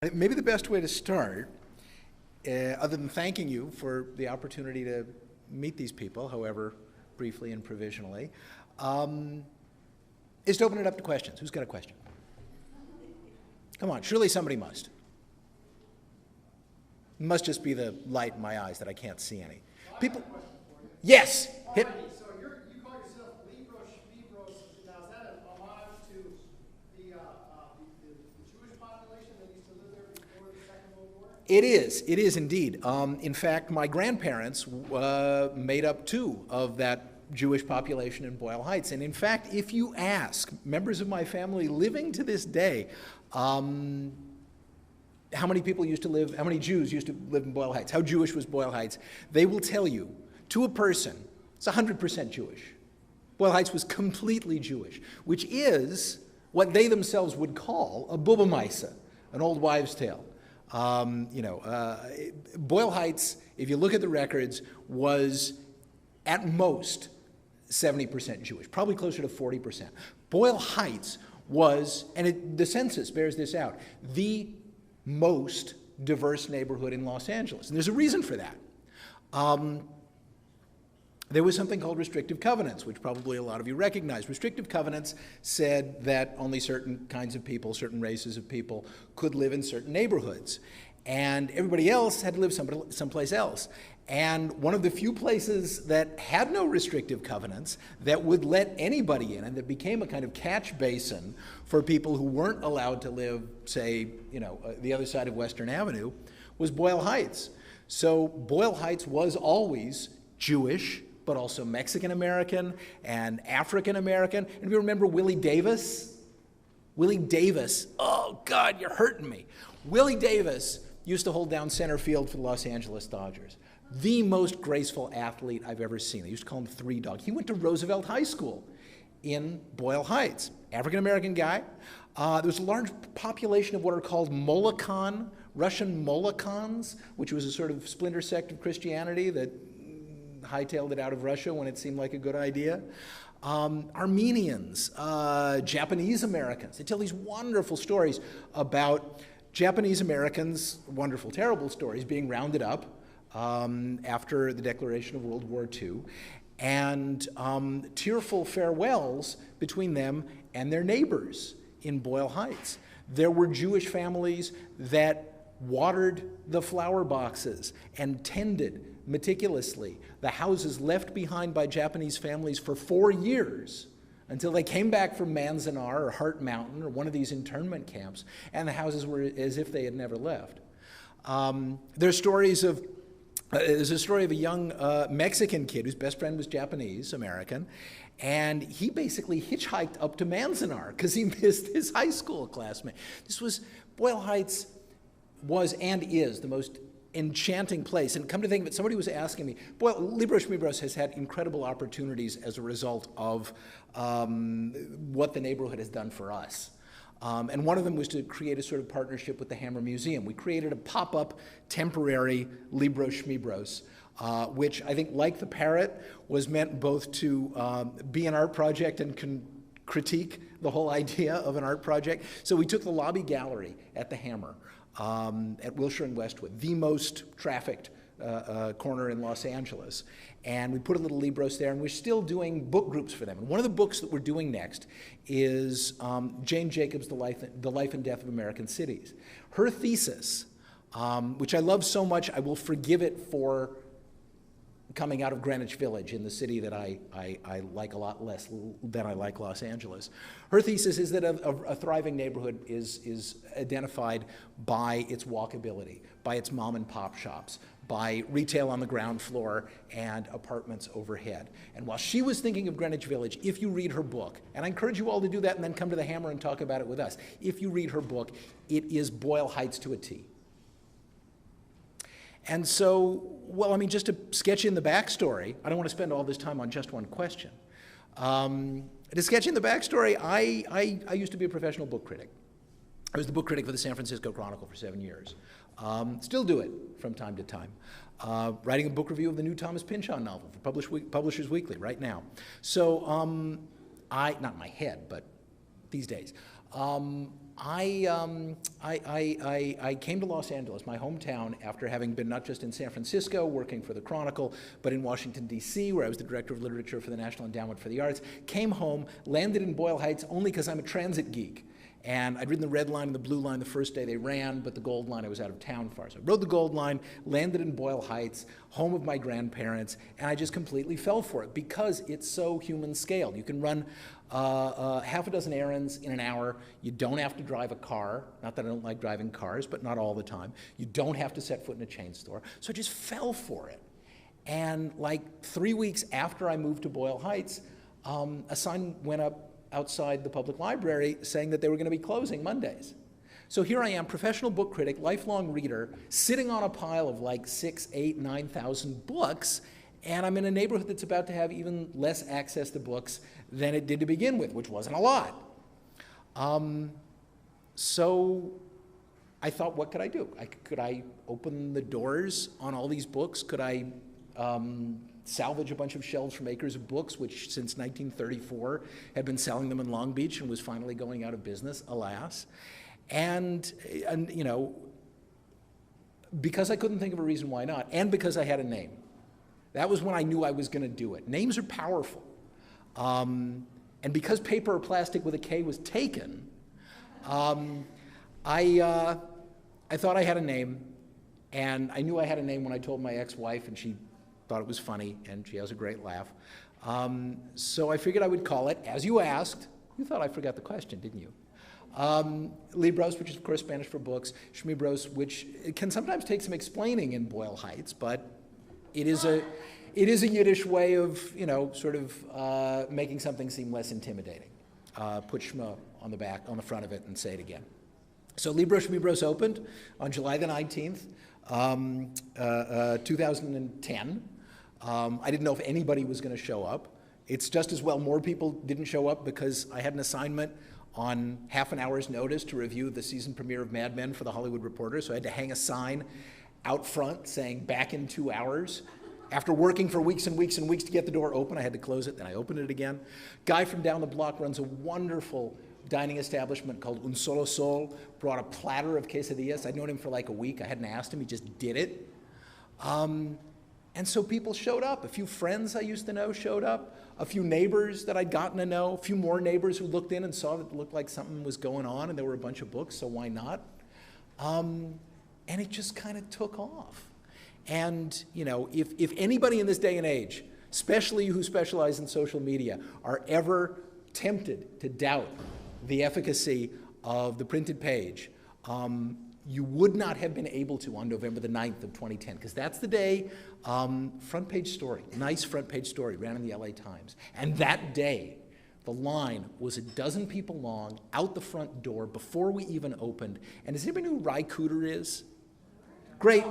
Maybe the best way to start, other than thanking you for the opportunity to meet these people, however briefly and provisionally, is to open it up to questions. Who's got a question? Come on, surely somebody must. It must just be the light in my eyes that I can't see any. People, yes, hit. So you call yourself Libros Schmibros. Now, is that an homage to the Jewish population that used to live there before the Second World War? It is indeed. In fact, my grandparents made up two of that Jewish population in Boyle Heights. And in fact, if you ask members of my family living to this day, how many Jews used to live in Boyle Heights, how Jewish was Boyle Heights, they will tell you, to a person, it's 100% Jewish. Boyle Heights was completely Jewish, which is what they themselves would call a Bubba Misa, an old wives' tale. Boyle Heights, if you look at the records, was at most 70% Jewish, probably closer to 40%. Boyle Heights was, and the census bears this out, the most diverse neighborhood in Los Angeles. And there's a reason for that. There was something called restrictive covenants, which probably a lot of you recognize. Restrictive covenants said that only certain kinds of people, certain races of people, could live in certain neighborhoods. And everybody else had to live someplace else. And one of the few places that had no restrictive covenants that would let anybody in, and that became a kind of catch basin for people who weren't allowed to live, say, the other side of Western Avenue, was Boyle Heights. So Boyle Heights was always Jewish, but also Mexican-American and African-American. And you remember Willie Davis? Willie Davis, oh God, you're hurting me. Willie Davis used to hold down center field for the Los Angeles Dodgers. The most graceful athlete I've ever seen. They used to call him Three Dog. He went to Roosevelt High School in Boyle Heights. African-American guy. There was a large population of what are called Molokhan, Russian Molokhans, which was a sort of splinter sect of Christianity that hightailed it out of Russia when it seemed like a good idea. Armenians, Japanese Americans. They tell these wonderful stories about Japanese Americans, wonderful, terrible stories, being rounded up after the declaration of World War II, and tearful farewells between them and their neighbors in Boyle Heights. There were Jewish families that watered the flower boxes and tended meticulously the houses left behind by Japanese families for 4 years until they came back from Manzanar or Hart Mountain or one of these internment camps, and the houses were as if they had never left. There's a story of a young Mexican kid whose best friend was Japanese American, and he basically hitchhiked up to Manzanar because he missed his high school classmate. Boyle Heights was and is the most enchanting place. And come to think of it, somebody was asking me, Libros Schmibros has had incredible opportunities as a result of what the neighborhood has done for us. And one of them was to create a sort of partnership with the Hammer Museum. We created a pop-up temporary Libros Schmibros, which I think, like the parrot, was meant both to be an art project and critique the whole idea of an art project. So we took the lobby gallery at the Hammer at Wilshire and Westwood, the most trafficked corner in Los Angeles. And we put a little Libros there, and we're still doing book groups for them. And one of the books that we're doing next is Jane Jacobs' The Life and Death of American Cities. Her thesis, which I love so much, I will forgive it for coming out of Greenwich Village in the city that I like a lot less than I like Los Angeles. Her thesis is that a thriving neighborhood is identified by its walkability, by its mom and pop shops, by retail on the ground floor and apartments overhead. And while she was thinking of Greenwich Village, if you read her book, and I encourage you all to do that and then come to the Hammer and talk about it with us, if you read her book, it is Boyle Heights to a T. And so, just to sketch in the backstory, I don't want to spend all this time on just one question. To sketch in the backstory, I used to be a professional book critic. I was the book critic for the San Francisco Chronicle for 7 years. Still do it from time to time. Writing a book review of the new Thomas Pynchon novel for Publishers Weekly right now. So not in my head, but these days. I came to Los Angeles, my hometown, after having been not just in San Francisco working for the Chronicle, but in Washington, D.C., where I was the director of literature for the National Endowment for the Arts. Came home, landed in Boyle Heights only because I'm a transit geek. And I'd ridden the red line and the blue line the first day they ran, but the gold line I was out of town for. So I rode the gold line, landed in Boyle Heights, home of my grandparents, and I just completely fell for it because it's so human scaled. You can run half a dozen errands in an hour. You don't have to drive a car. Not that I don't like driving cars, but not all the time. You don't have to set foot in a chain store. So I just fell for it. And like 3 weeks after I moved to Boyle Heights, a sign went up outside the public library saying that they were going to be closing Mondays. So here I am, professional book critic, lifelong reader, sitting on a pile of like 6,000, 8,000, 9,000 books, and I'm in a neighborhood that's about to have even less access to books than it did to begin with, which wasn't a lot. So I thought, what could I do? Could I open the doors on all these books? Could I salvage a bunch of shelves from Acres of Books, which since 1934 had been selling them in Long Beach and was finally going out of business, alas. And you know, because I couldn't think of a reason why not, and because I had a name. That was when I knew I was going to do it. Names are powerful. And because Paper or Plastic with a K was taken, I thought I had a name, and I knew I had a name when I told my ex-wife, and she thought it was funny, and she has a great laugh. So I figured I would call it, as you asked. You thought I forgot the question, didn't you? Libros, which is of course Spanish for books. Schmibros, which can sometimes take some explaining in Boyle Heights, but it is a Yiddish way of, you know, sort of making something seem less intimidating. Put Schma on the front of it, and say it again. So Libros Schmibros opened on July the 19th, 2010. I didn't know if anybody was going to show up. It's just as well more people didn't show up because I had an assignment on half an hour's notice to review the season premiere of Mad Men for The Hollywood Reporter, so I had to hang a sign out front saying back in 2 hours. After working for weeks and weeks and weeks to get the door open, I had to close it, then I opened it again. Guy from down the block runs a wonderful dining establishment called Un Solo Sol, brought a platter of quesadillas. I'd known him for like a week. I hadn't asked him, he just did it. And so people showed up. A few friends I used to know showed up. A few neighbors that I'd gotten to know. A few more neighbors who looked in and saw that it looked like something was going on, and there were a bunch of books, so why not? And it just kind of took off. And you know, if anybody in this day and age, especially who specialize in social media, are ever tempted to doubt the efficacy of the printed page, you would not have been able to on November the 9th of 2010, because that's the day, front page story, nice front page story, ran in the LA Times. And that day, the line was a dozen people long out the front door before we even opened. And does anybody know who Ry Cooder is? Great,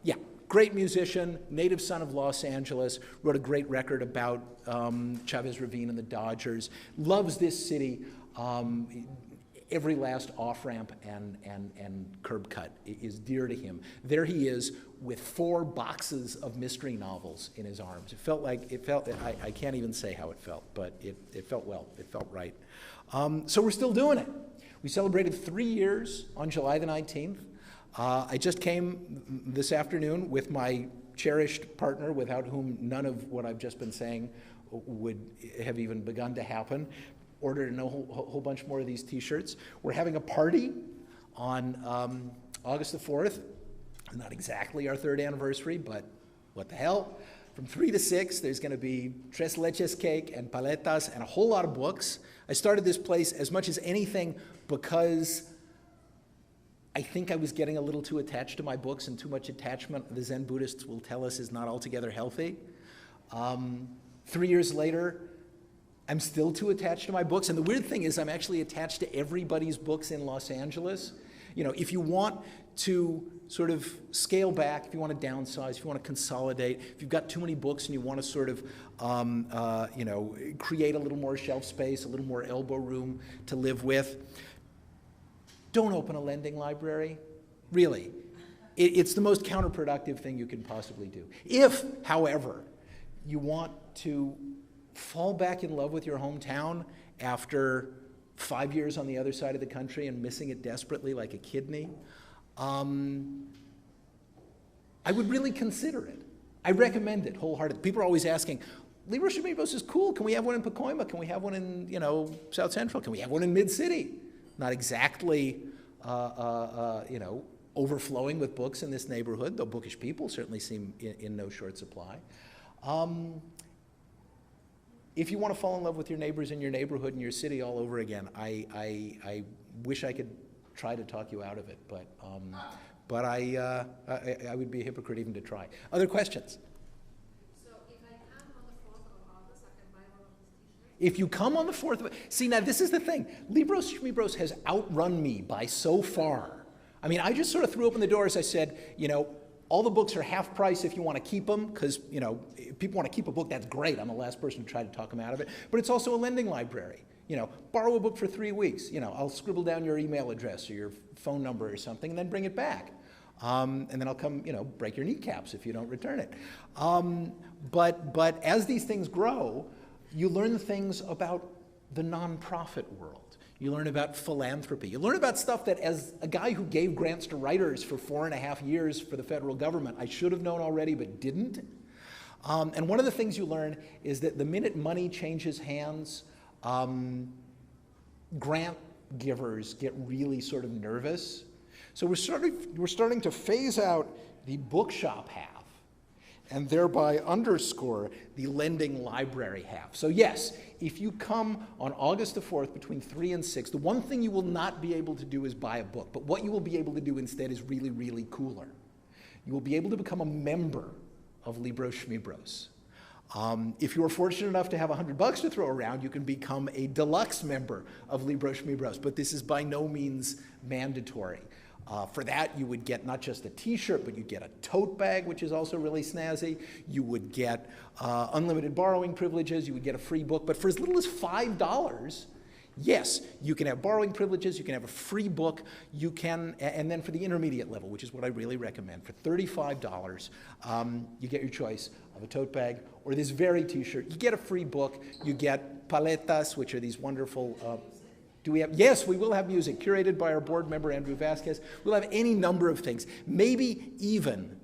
yeah, great musician, native son of Los Angeles, wrote a great record about Chavez Ravine and the Dodgers, loves this city. Every last off-ramp and curb cut is dear to him. There he is with 4 boxes of mystery novels in his arms. I can't even say how it felt, but it felt well, it felt right. So we're still doing it. We celebrated 3 years on July the 19th. I just came this afternoon with my cherished partner, without whom none of what I've just been saying would have even begun to happen. Ordered a whole bunch more of these t-shirts. We're having a party on August the 4th. Not exactly our 3rd anniversary, but what the hell. From 3 to 6, there's going to be tres leches cake and paletas and a whole lot of books. I started this place as much as anything because I think I was getting a little too attached to my books, and too much attachment, the Zen Buddhists will tell us, is not altogether healthy. 3 years later, I'm still too attached to my books. And the weird thing is I'm actually attached to everybody's books in Los Angeles. You know, if you want to sort of scale back, if you want to downsize, if you want to consolidate, if you've got too many books and you want to sort of, you know, create a little more shelf space, a little more elbow room to live with, don't open a lending library. Really. It's the most counterproductive thing you can possibly do. If, however, you want to fall back in love with your hometown after 5 years on the other side of the country and missing it desperately like a kidney, I would really consider it. I recommend it wholeheartedly. People are always asking, Libros Schmibros is cool. Can we have one in Pacoima? Can we have one in, South Central? Can we have one in Mid-City? Not exactly, overflowing with books in this neighborhood, though bookish people certainly seem in no short supply. If you want to fall in love with your neighbors in your neighborhood and your city all over again, I wish I could try to talk you out of it, but I would be a hypocrite even to try. Other questions? So if I come on the 4th of August, I can buy one of these t-shirts? If you come on the 4th of... See, now this is the thing. Libros Schmibros has outrun me by so far. I mean, I just sort of threw open the doors. I said, all the books are half price if you want to keep them, because, if people want to keep a book, that's great. I'm the last person to try to talk them out of it. But it's also a lending library. Borrow a book for 3 weeks. I'll scribble down your email address or your phone number or something and then bring it back. And then I'll come, break your kneecaps if you don't return it. But as these things grow, you learn things about the nonprofit world. You learn about philanthropy. You learn about stuff that, as a guy who gave grants to writers for 4.5 years for the federal government, I should have known already but didn't. And one of the things you learn is that the minute money changes hands, grant givers get really sort of nervous. So we're starting to phase out the bookshop half and thereby underscore the lending library half. So yes, if you come on August the 4th between 3 and 6, the one thing you will not be able to do is buy a book, but what you will be able to do instead is really, really cooler. You will be able to become a member of Libros Schmibros. If you are fortunate enough to have $100 to throw around, you can become a deluxe member of Libros Schmibros, but this is by no means mandatory. For that, you would get not just a t-shirt, but you'd get a tote bag, which is also really snazzy. You would get unlimited borrowing privileges. You would get a free book. But for as little as $5, yes, you can have borrowing privileges. You can have a free book. You can, and then for the intermediate level, which is what I really recommend, for $35, you get your choice of a tote bag or this very t-shirt. You get a free book. You get paletas, which are these wonderful... Do we have? Yes, we will have music, curated by our board member, Andrew Vasquez. We'll have any number of things. Maybe even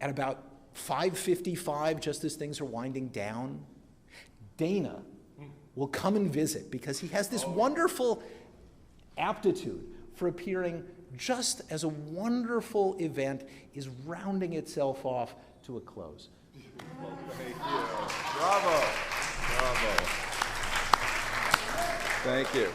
at about 5:55, just as things are winding down, Dana will come and visit because he has this wonderful aptitude for appearing just as a wonderful event is rounding itself off to a close. Thank you. Bravo. Bravo. Thank you.